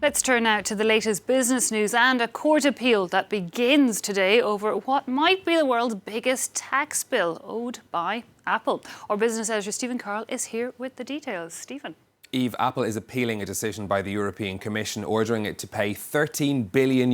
Let's turn now to the latest business news and a court appeal that begins today over what might be the world's biggest tax bill owed by Apple. Our business editor Stephen Carroll is here with the details. Stephen. Eve, Apple is appealing a decision by the European Commission ordering it to pay €13 billion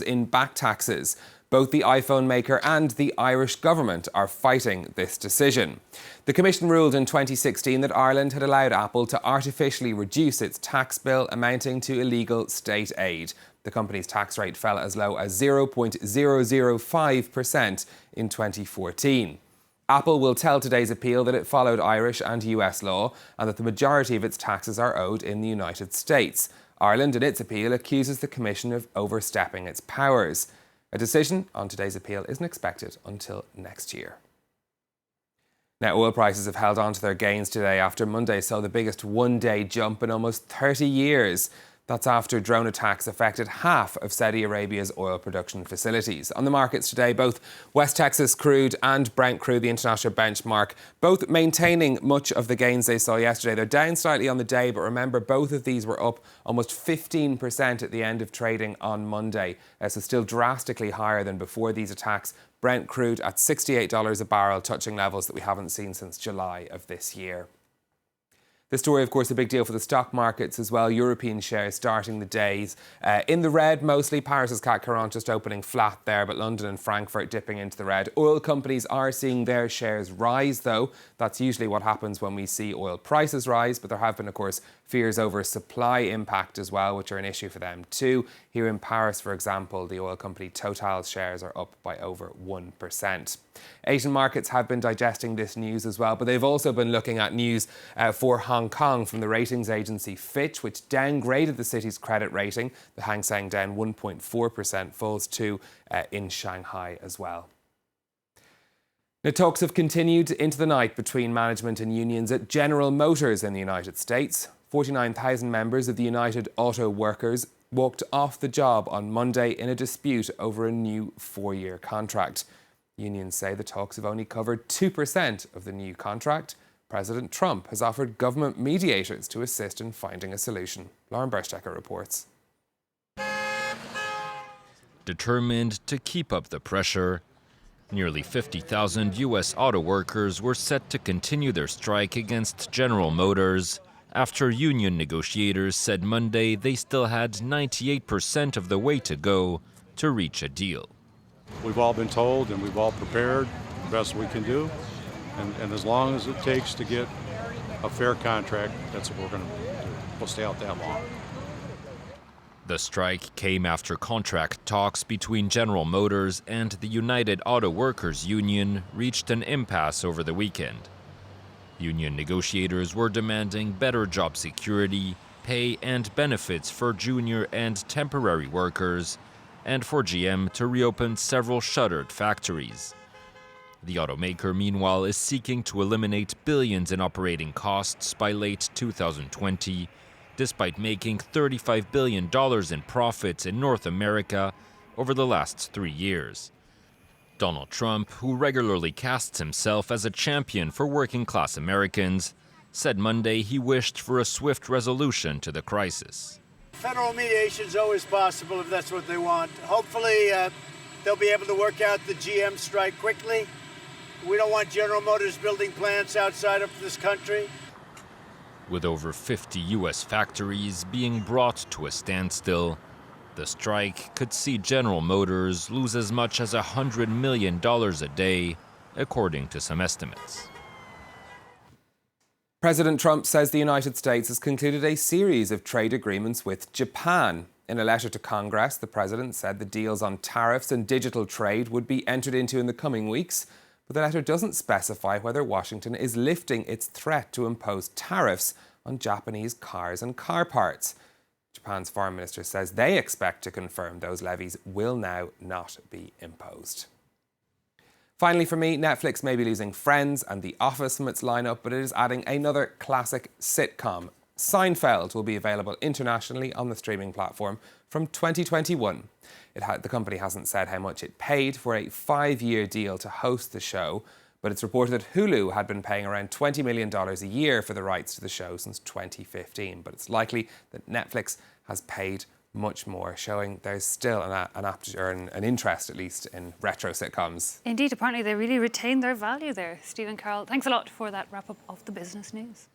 in back taxes. Both the iPhone maker and the Irish government are fighting this decision. The Commission ruled in 2016 that Ireland had allowed Apple to artificially reduce its tax bill, amounting to illegal state aid. The company's tax rate fell as low as 0.005% in 2014. Apple will tell today's appeal that it followed Irish and US law and that the majority of its taxes are owed in the United States. Ireland, in its appeal, accuses the Commission of overstepping its powers. A decision on today's appeal isn't expected until next year. Now, oil prices have held on to their gains today after Monday saw the biggest one-day jump in almost 30 years. That's after drone attacks affected half of Saudi Arabia's oil production facilities. On the markets today, both West Texas crude and Brent crude, the international benchmark, both maintaining much of the gains they saw yesterday. They're down slightly on the day, but remember, both of these were up almost 15% at the end of trading on Monday. So still drastically higher than before these attacks. Brent crude at $68 a barrel, touching levels that we haven't seen since July of this year. This story, of course, a big deal for the stock markets as well. European shares starting the days in the red mostly. Paris's CAC 40 just opening flat there, but London and Frankfurt dipping into the red. Oil companies are seeing their shares rise, though. That's usually what happens when we see oil prices rise, but there have been, of course, fears over supply impact as well, which are an issue for them too. Here in Paris, for example, the oil company Total's shares are up by over 1%. Asian markets have been digesting this news as well, but they've also been looking at news for Hong Kong from the ratings agency Fitch, which downgraded the city's credit rating. The Hang Seng down 1.4%, falls 2 in Shanghai as well. Now, talks have continued into the night between management and unions at General Motors in the United States. 49,000 members of the United Auto Workers walked off the job on Monday in a dispute over a new 4-year contract. Unions say the talks have only covered 2% of the new contract. President Trump has offered government mediators to assist in finding a solution. Lauren Berstecker reports. Determined to keep up the pressure, nearly 50,000 U.S. auto workers were set to continue their strike against General Motors after union negotiators said Monday they still had 98% of the way to go to reach a deal. We've all been told and we've all prepared the best we can do. And as long as it takes to get a fair contract, that's what we're going to do. We'll stay out that long. The strike came after contract talks between General Motors and the United Auto Workers Union reached an impasse over the weekend. Union negotiators were demanding better job security, pay and benefits for junior and temporary workers, and for GM to reopen several shuttered factories. The automaker, meanwhile, is seeking to eliminate billions in operating costs by late 2020, despite making $35 billion in profits in North America over the last 3 years. Donald Trump, who regularly casts himself as a champion for working-class Americans, said Monday he wished for a swift resolution to the crisis. Federal mediation is always possible if that's what they want. Hopefully, they'll be able to work out the GM strike quickly. We don't want General Motors building plants outside of this country. With over 50 U.S. factories being brought to a standstill, the strike could see General Motors lose as much as $100 million a day, according to some estimates. President Trump says the United States has concluded a series of trade agreements with Japan. In a letter to Congress, the president said the deals on tariffs and digital trade would be entered into in the coming weeks, but the letter doesn't specify whether Washington is lifting its threat to impose tariffs on Japanese cars and car parts. Japan's foreign minister says they expect to confirm those levies will now not be imposed. Finally, for me, Netflix may be losing Friends and The Office from its lineup, but it is adding another classic sitcom. Seinfeld will be available internationally on the streaming platform from 2021. The company hasn't said how much it paid for a 5-year deal to host the show, but it's reported that Hulu had been paying around $20 million a year for the rights to the show since 2015. But it's likely that Netflix has paid much more, showing there's still an interest, at least, in retro sitcoms. Indeed, apparently they really retain their value there. Stephen Carroll, thanks a lot for that wrap-up of the business news.